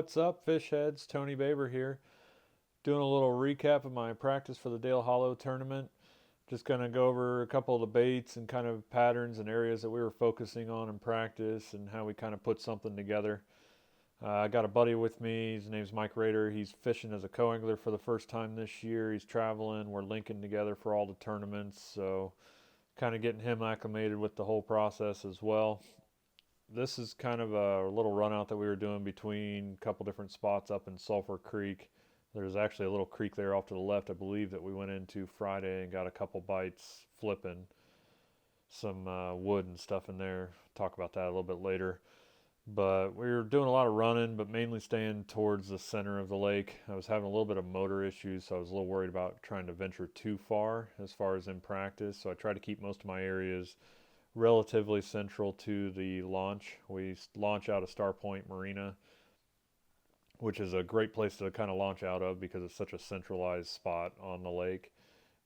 What's up, fish heads? Tony Baber here. Doing a little recap of my practice for the Dale Hollow tournament. Just going to go over a couple of the baits and kind of patterns and areas that we were focusing on in practice and how we kind of put something together. I got a buddy with me. His name's Mike Rader. He's fishing as a co-angler for the first time this year. He's traveling. We're linking together for all the tournaments, so kind of getting him acclimated with the whole process as well. This is kind of a little run out that we were doing between a couple different spots up in Sulphur Creek. There's actually a little creek there off to the left, I believe, that we went into Friday and got a couple bites flipping. Some wood and stuff in there. Talk about that a little bit later. But we were doing a lot of running, but mainly staying towards the center of the lake. I was having a little bit of motor issues, so I was a little worried about trying to venture too far as in practice. So I tried to keep most of my areas relatively central to the launch. We launch out of Star Point Marina, which is a great place to kind of launch out of because it's such a centralized spot on the lake.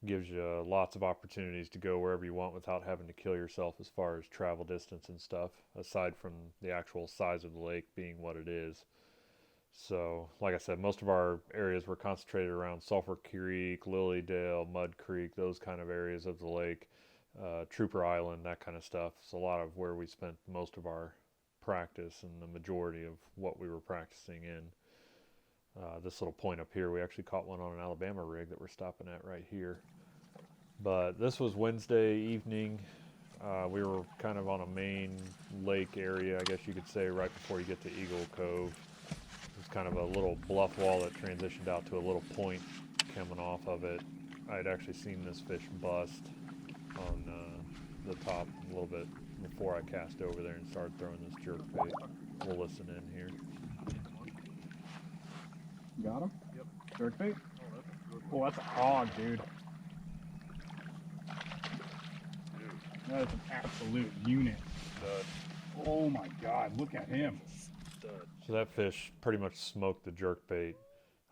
Gives you lots of opportunities to go wherever you want without having to kill yourself as far as travel distance and stuff, aside from the actual size of the lake being what it is. So, like I said, most of our areas were concentrated around Sulphur Creek, Lilydale, Mud Creek, those kind of areas of the lake. Trooper Island, that kind of stuff. It's a lot of where we spent most of our practice and the majority of what we were practicing in. This little point up here, we actually caught one on an Alabama rig that we're stopping at right here. But this was Wednesday evening. We were kind of on a main lake area, I guess you could say, right before you get to Eagle Cove. It's kind of a little bluff wall that transitioned out to a little point coming off of it. I had actually seen this fish bust on the top a little bit before I cast over there and started throwing this jerkbait. We'll listen in here. Got him? Yep. Jerkbait? Oh, that's a hog, dude. That is an absolute unit. Stud. Oh my god, look at him. Stud. So that fish pretty much smoked the jerkbait.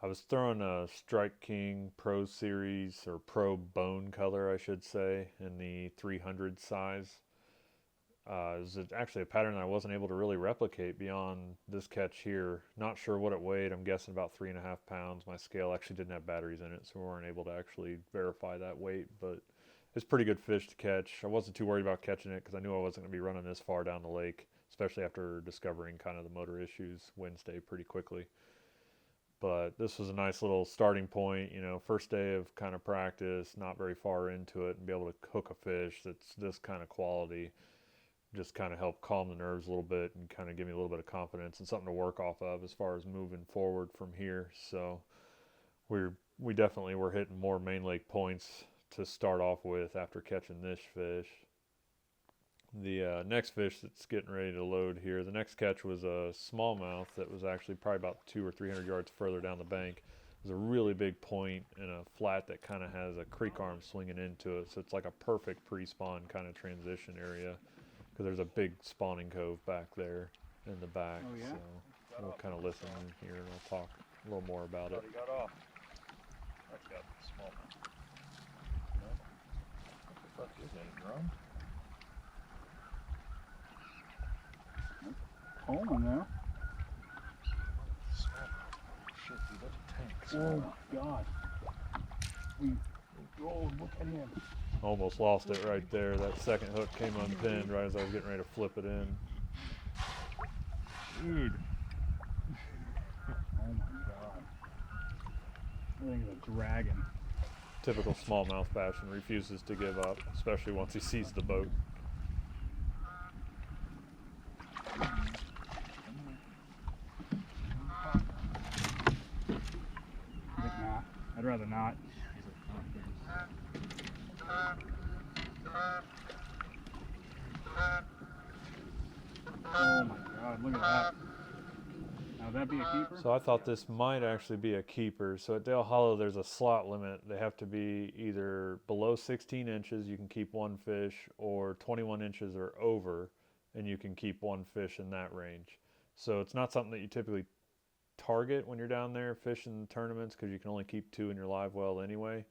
I was throwing a Strike King Pro Series, or Pro Bone color, I should say, in the 300 size. It was actually a pattern I wasn't able to really replicate beyond this catch here. Not sure what it weighed. I'm guessing about 3.5 pounds. My scale actually didn't have batteries in it, so we weren't able to actually verify that weight, but it's pretty good fish to catch. I wasn't too worried about catching it because I knew I wasn't going to be running this far down the lake, especially after discovering kind of the motor issues Wednesday pretty quickly. But this was a nice little starting point, you know, first day of kind of practice, not very far into it, and be able to hook a fish that's this kind of quality just kind of help calm the nerves a little bit and kind of give me a little bit of confidence and something to work off of as far as moving forward from here. So we definitely were hitting more main lake points to start off with after catching this fish. The next fish that's getting ready to load here, the next catch was a smallmouth that was actually probably about 200 or 300 yards further down the bank. It was a really big point and a flat that kind of has a creek arm swinging into it, so it's like a perfect pre-spawn kind of transition area because there's a big spawning cove back there in the back. Oh, yeah? So we'll kind of listen in here and I'll talk a little more about it. Got off. That's got smallmouth. No. What the fuck is that, a drum? Coleman now. Shit, dude, that's a tank. Oh my god. Oh, look at him. Almost lost it right there. That second hook came unpinned right as I was getting ready to flip it in. Dude. Oh my god. I think it's a dragon. Typical smallmouth fashion, refuses to give up, especially once he sees the boat. I think not. I'd rather not. Oh my god, look at that. Now would that be a keeper? So I thought this might actually be a keeper. So at Dale Hollow there's a slot limit. They have to be either below 16 inches, you can keep one fish, or 21 inches or over, and you can keep one fish in that range. So it's not something that you typically target when you're down there fishing tournaments because you can only keep two in your live well anyway.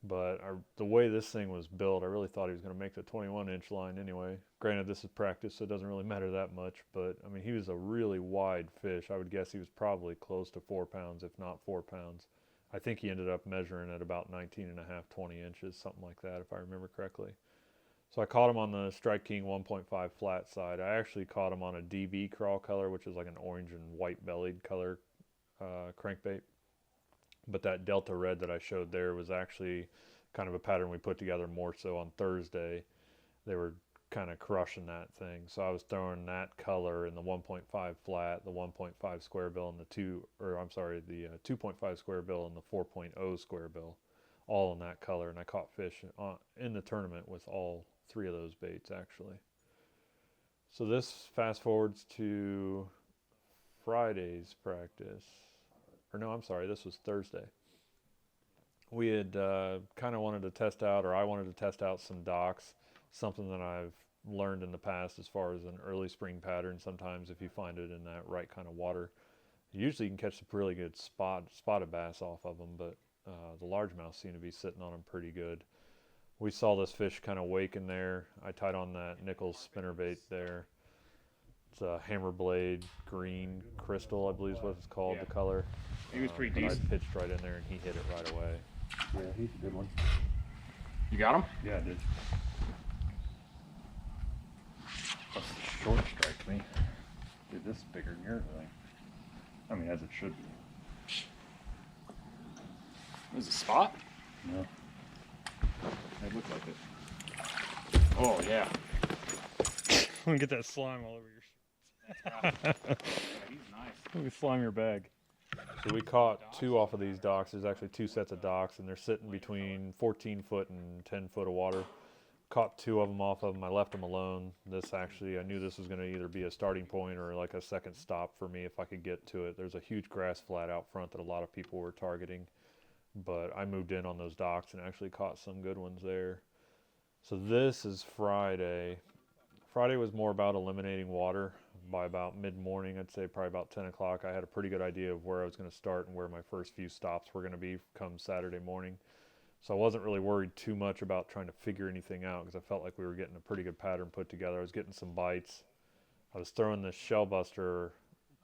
But the way this thing was built, I really thought he was going to make the 21-inch line anyway. Granted, this is practice, so it doesn't really matter that much. But, I mean, he was a really wide fish. I would guess he was probably close to 4 pounds, if not 4 pounds. I think he ended up measuring at about 19 and a half, 20 inches, something like that, if I remember correctly. So I caught him on the Strike King 1.5 flat side. I actually caught him on a DB crawl color, which is like an orange and white bellied color crankbait. But that Delta Red that I showed there was actually kind of a pattern we put together more so on Thursday. They were kind of crushing that thing. So I was throwing that color in the 1.5 flat, the 1.5 square bill, and the 2.5 square bill and the 4.0 square bill, all in that color. And I caught fish in the tournament with all 3 of those baits actually. So this fast forwards to Friday's practice. Or no, I'm sorry, this was Thursday. We had kind of wanted to test out, or I wanted to test out some docks, something that I've learned in the past as far as an early spring pattern. Sometimes if you find it in that right kind of water, usually you can catch some really good spotted bass off of them, but the largemouth seem to be sitting on them pretty good. We saw this fish kind of wake in there. I tied on that Nichols spinnerbait there. It's a hammer blade green crystal, I believe is what it's called, Yeah. the color. He was pretty I decent. pitched right in there and he hit it right away. Yeah, he's a good one. You got him? Yeah, I did. That's the short strike me. Dude, this is bigger than yours, I think. I mean, as it should be. There's a spot? No. It looked like it. Oh, yeah. Let me get that slime all over your Yeah, he's nice. Let me slime your bag. So we caught 2 off of these docks. There's actually 2 sets of docks, and they're sitting between 14 foot and 10 foot of water. Caught 2 of them off of them. I left them alone. This actually, I knew this was going to either be a starting point or like a second stop for me if I could get to it. There's a huge grass flat out front that a lot of people were targeting, but I moved in on those docks and actually caught some good ones there. So this is Friday. Friday was more about eliminating water. By about mid-morning, I'd say probably about 10 o'clock, I had a pretty good idea of where I was going to start and where my first few stops were going to be come Saturday morning. So I wasn't really worried too much about trying to figure anything out because I felt like we were getting a pretty good pattern put together. I was getting some bites. I was throwing the shell buster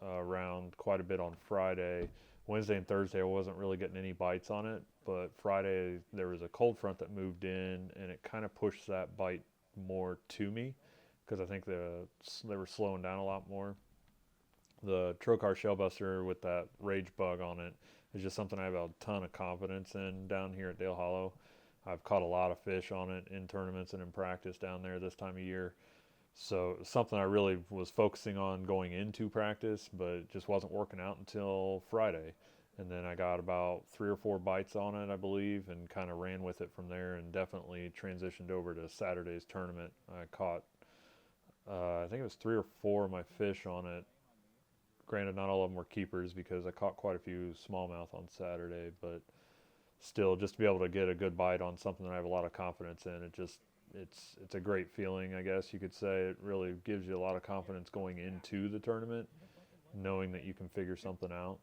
around quite a bit on Friday. Wednesday and Thursday, I wasn't really getting any bites on it, but Friday there was a cold front that moved in and it kind of pushed that bite more to me, because I think they were slowing down a lot more. The Trocar Shellbuster with that rage bug on it is just something I have a ton of confidence in down here at Dale Hollow. I've caught a lot of fish on it in tournaments and in practice down there this time of year. So something I really was focusing on going into practice, but it just wasn't working out until Friday. And then I got about 3 or 4 bites on it, I believe, and kind of ran with it from there and definitely transitioned over to Saturday's tournament. I caught I think it was 3 or 4 of my fish on it. Granted, not all of them were keepers because I caught quite a few smallmouth on Saturday, but still, just to be able to get a good bite on something that I have a lot of confidence in, it's a great feeling, I guess you could say. It really gives you a lot of confidence going into the tournament, knowing that you can figure something out.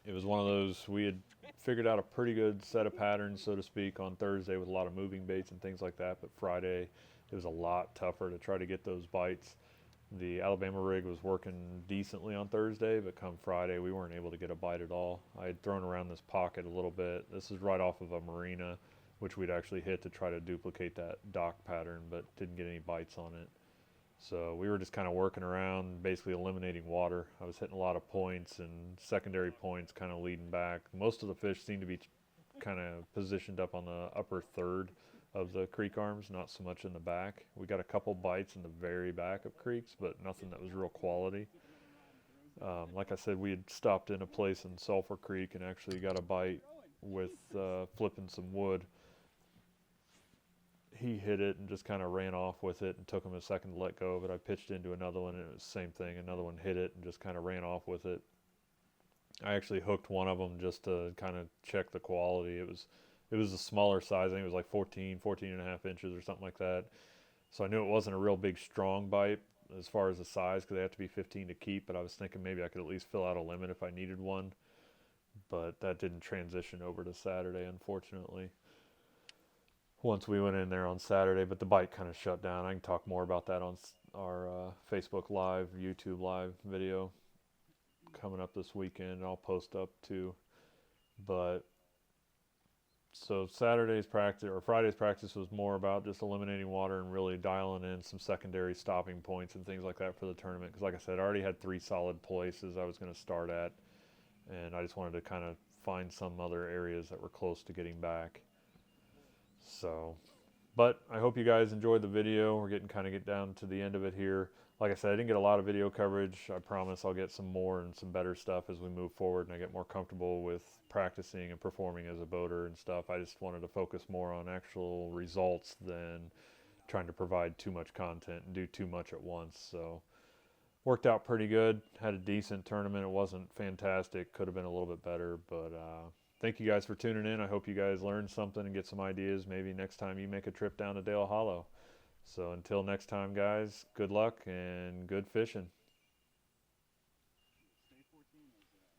It was one of those, we had figured out a pretty good set of patterns, so to speak, on Thursday with a lot of moving baits and things like that, but Friday it was a lot tougher to try to get those bites. The Alabama rig was working decently on Thursday, but come Friday, we weren't able to get a bite at all. I had thrown around this pocket a little bit. This is right off of a marina, which we'd actually hit to try to duplicate that dock pattern, but didn't get any bites on it. So we were just kind of working around, basically eliminating water. I was hitting a lot of points and secondary points kind of leading back. Most of the fish seemed to be kind of positioned up on the upper third of the creek arms, not so much in the back. We got a couple bites in the very back of creeks, but nothing that was real quality. Like I said, we had stopped in a place in Sulphur Creek and actually got a bite with flipping some wood. He hit it and just kind of ran off with it and took him a second to let go of it. I pitched into another one and it was the same thing. Another one hit it and just kind of ran off with it. I actually hooked one of them just to kind of check the quality. It was a smaller size. I think it was like 14 and a half inches or something like that. So I knew it wasn't a real big, strong bite as far as the size, because they have to be 15 to keep, but I was thinking maybe I could at least fill out a limit if I needed one. but that didn't transition over to Saturday, unfortunately. Once we went in there on Saturday, but the bite kind of shut down. I can talk more about that on our Facebook Live, YouTube Live video coming up this weekend. I'll post up too. But so Saturday's practice or Friday's practice was more about just eliminating water and really dialing in some secondary stopping points and things like that for the tournament. Because like I said, I already had 3 solid places I was going to start at, and I just wanted to kind of find some other areas that were close to getting back. So, but I hope you guys enjoyed the video. We're getting down to the end of it here. Like I said, I didn't get a lot of video coverage. I promise I'll get some more and some better stuff as we move forward and I get more comfortable with practicing and performing as a boater and stuff. I just wanted to focus more on actual results than trying to provide too much content and do too much at once. So worked out pretty good. Had a decent tournament. It wasn't fantastic. Could have been a little bit better, but thank you guys for tuning in. I hope you guys learned something and get some ideas maybe next time you make a trip down to Dale Hollow. So until next time, guys, good luck and good fishing. Stay 14 like that.